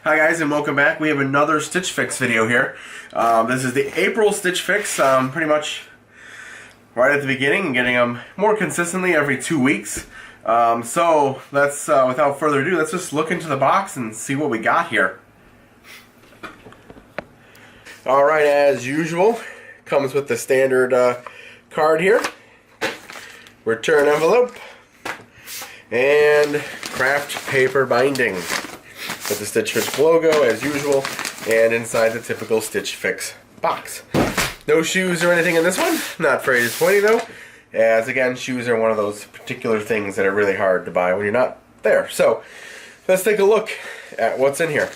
Hi guys, and welcome back. We have another Stitch Fix video here. This is the April Stitch Fix, pretty much right at the beginning, and getting them more consistently every 2 weeks. So let's, without further ado, let's just look into the box and see what we got here. Alright, as usual, comes with the standard card here, return envelope, and craft paper binding with the Stitch Fix logo as usual, and inside the typical Stitch Fix box. No shoes or anything in this one, not very disappointing though, as again, shoes are one of those particular things that are really hard to buy when you're not there. So let's take a look at what's in here.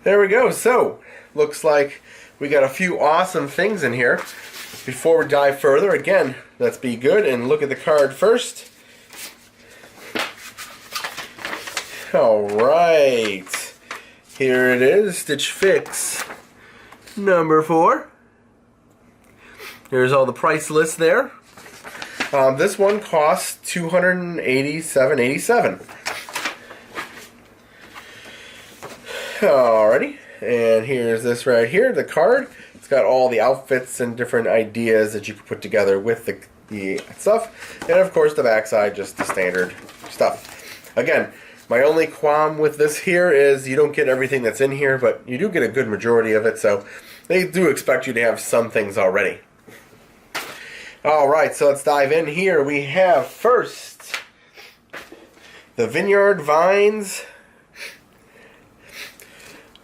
There we go. So looks like we got a few awesome things in here. Before we dive further, again, let's be good and look at the card first. Alright, here it is, Stitch Fix number 4. There's all the price list there. This one costs $287.87. Alrighty, and here's this right here, the card. It's got all the outfits and different ideas that you can put together with the stuff. And of course the backside, just the standard stuff. Again, my only qualm with this here is you don't get everything that's in here, but you do get a good majority of it, so they do expect you to have some things already. Alright, so let's dive in here. We have first the Vineyard Vines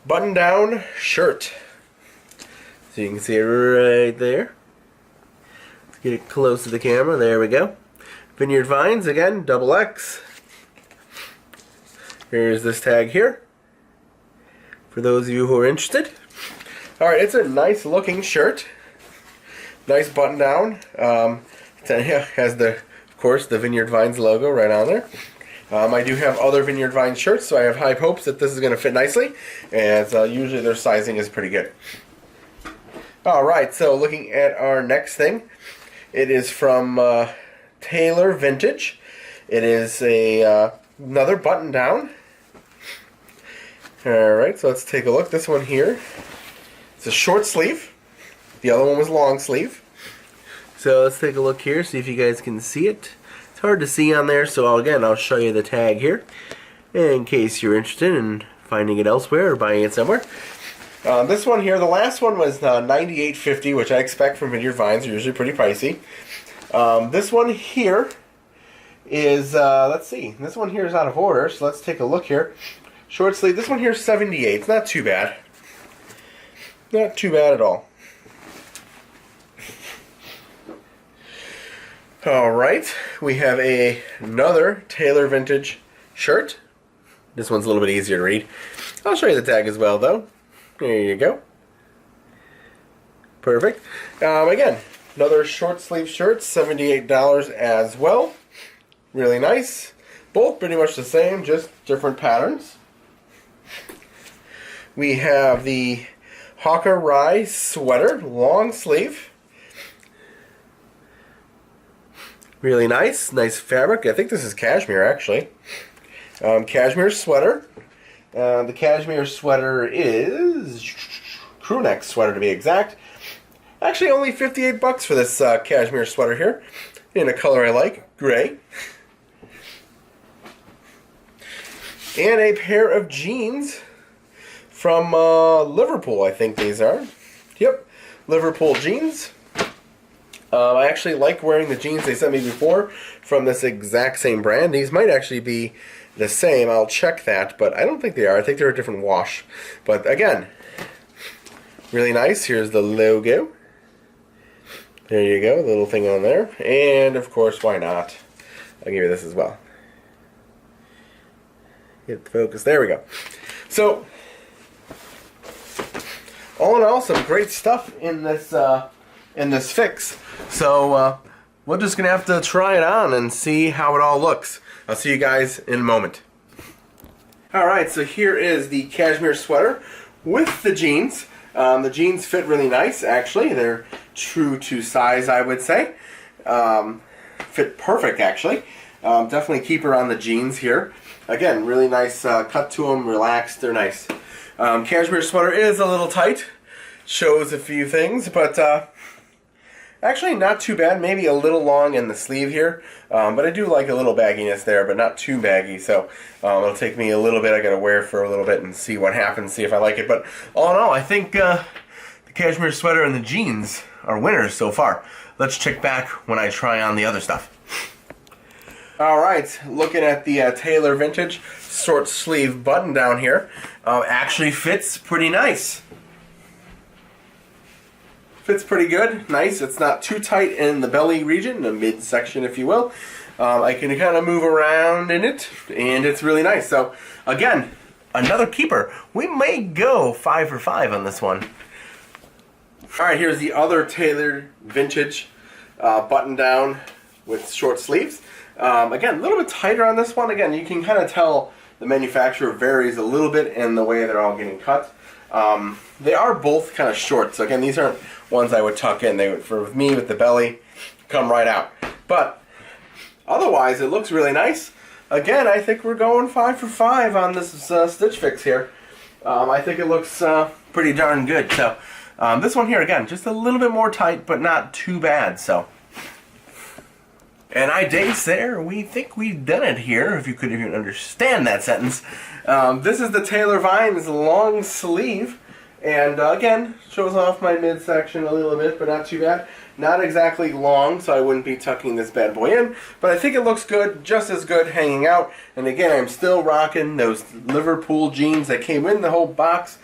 button-down shirt. So you can see it right there. Let's get it close to the camera. There we go. Vineyard Vines, again, XX. Here's this tag here, for those of you who are interested. Alright, it's a nice looking shirt. Nice button down. It has, of course, the Vineyard Vines logo right on there. I do have other Vineyard Vines shirts, so I have high hopes that this is going to fit nicely, as usually their sizing is pretty good. Alright, so looking at our next thing, it is from Taylor Vintage. It is another button down. Alright, so let's take a look. This one here, it's a short sleeve. The other one was long sleeve. So let's take a look here, see if you guys can see it. It's hard to see on there, so again, I'll show you the tag here in case you're interested in finding it elsewhere or buying it somewhere. This one here, the last one was $98.50, which I expect from Vineyard Vines. Are usually pretty pricey. This one here is, let's see, this one here is out of order, so let's take a look here. Short sleeve, this one here is $78. It's not too bad. Not too bad at all. Alright, we have another Taylor Vintage shirt. This one's a little bit easier to read. I'll show you the tag as well, though. There you go. Perfect. Again, another short sleeve shirt, $78 as well. Really nice. Both pretty much the same, just different patterns. We have the Hawker Rye sweater, long sleeve. Really nice, nice fabric. I think this is cashmere actually. Cashmere sweater. The cashmere sweater is crew neck sweater to be exact. Actually, only $58 for this cashmere sweater here, in a color I like, gray. And a pair of jeans from Liverpool, I think these are. Yep, Liverpool jeans. I actually like wearing the jeans they sent me before from this exact same brand. These might actually be the same. I'll check that, but I don't think they are. I think they're a different wash. But again, really nice. Here's the logo. There you go, the little thing on there. And of course, why not? I'll give you this as well. Get the focus. There we go. So, all in all, some great stuff in this fix. So we're just gonna have to try it on and see how it all looks. I'll see you guys in a moment. Alright, so here is the cashmere sweater with the jeans. The jeans fit really nice, actually. They're true to size, I would say. fit perfect actually. Definitely keep her on the jeans here. Again, really nice cut to them, relaxed, they're nice. Cashmere sweater is a little tight, shows a few things, but actually not too bad, maybe a little long in the sleeve here, but I do like a little bagginess there, but not too baggy, so it'll take me a little bit. I gotta wear it for a little bit and see what happens, see if I like it, but all in all, I think the cashmere sweater and the jeans are winners so far. Let's check back when I try on the other stuff. Alright, looking at the Taylor Vintage short sleeve button down here, actually fits pretty nice. Fits pretty good, nice. It's not too tight in the belly region, the midsection if you will. I can kind of move around in it, and it's really nice. So again, another keeper. We may go 5 for 5 on this one. Alright, here's the other Taylor Vintage button down with short sleeves. Again, a little bit tighter on this one. Again, you can kind of tell the manufacturer varies a little bit in the way they're all getting cut. They are both kind of short, so again, these aren't ones I would tuck in. They would, for me with the belly, come right out. But otherwise, it looks really nice. Again, I think we're going 5 for 5 on this StitchFix here. I think it looks pretty darn good. So this one here, again, just a little bit more tight, but not too bad. So. And I dates there, we think we've done it here, if you could even understand that sentence. This is the Taylor Vines long sleeve, and again, shows off my midsection a little bit, but not too bad. Not exactly long, so I wouldn't be tucking this bad boy in, but I think it looks good, just as good hanging out. And again, I'm still rocking those Liverpool jeans that came in the whole box.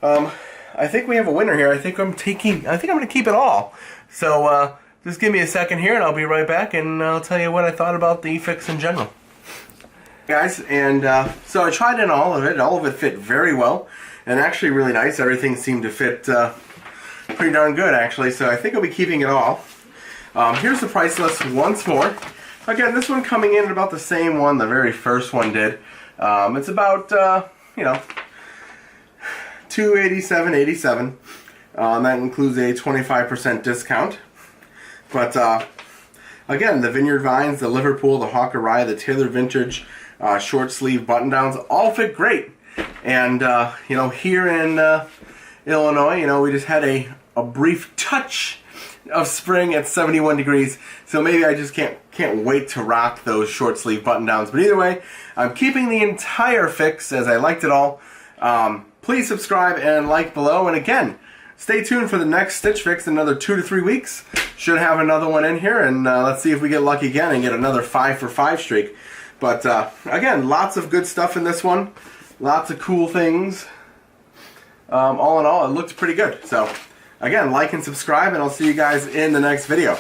I think we have a winner here. I think I'm going to keep it all. So, just give me a second here and I'll be right back and I'll tell you what I thought about the fix in general. Guys, and so I tried in all of it. All of it fit very well and actually really nice. Everything seemed to fit pretty darn good actually, so I think I'll be keeping it all. Here's the price list once more. Again, this one coming in at about the same one the very first one did. It's about, you know, $287.87. That includes a 25% discount. But again, the Vineyard Vines, the Liverpool, the Hawkeye, the Taylor Vintage short sleeve button downs all fit great. And you know, here in Illinois, you know, we just had a brief touch of spring at 71 degrees. So maybe I just can't wait to rock those short sleeve button downs. But either way, I'm keeping the entire fix as I liked it all. Please subscribe and like below. And again, stay tuned for the next Stitch Fix in another 2 to 3 weeks. Should have another one in here, and let's see if we get lucky again and get another 5 for 5 streak. But again, lots of good stuff in this one. Lots of cool things. All in all, it looked pretty good. So again, like and subscribe, and I'll see you guys in the next video.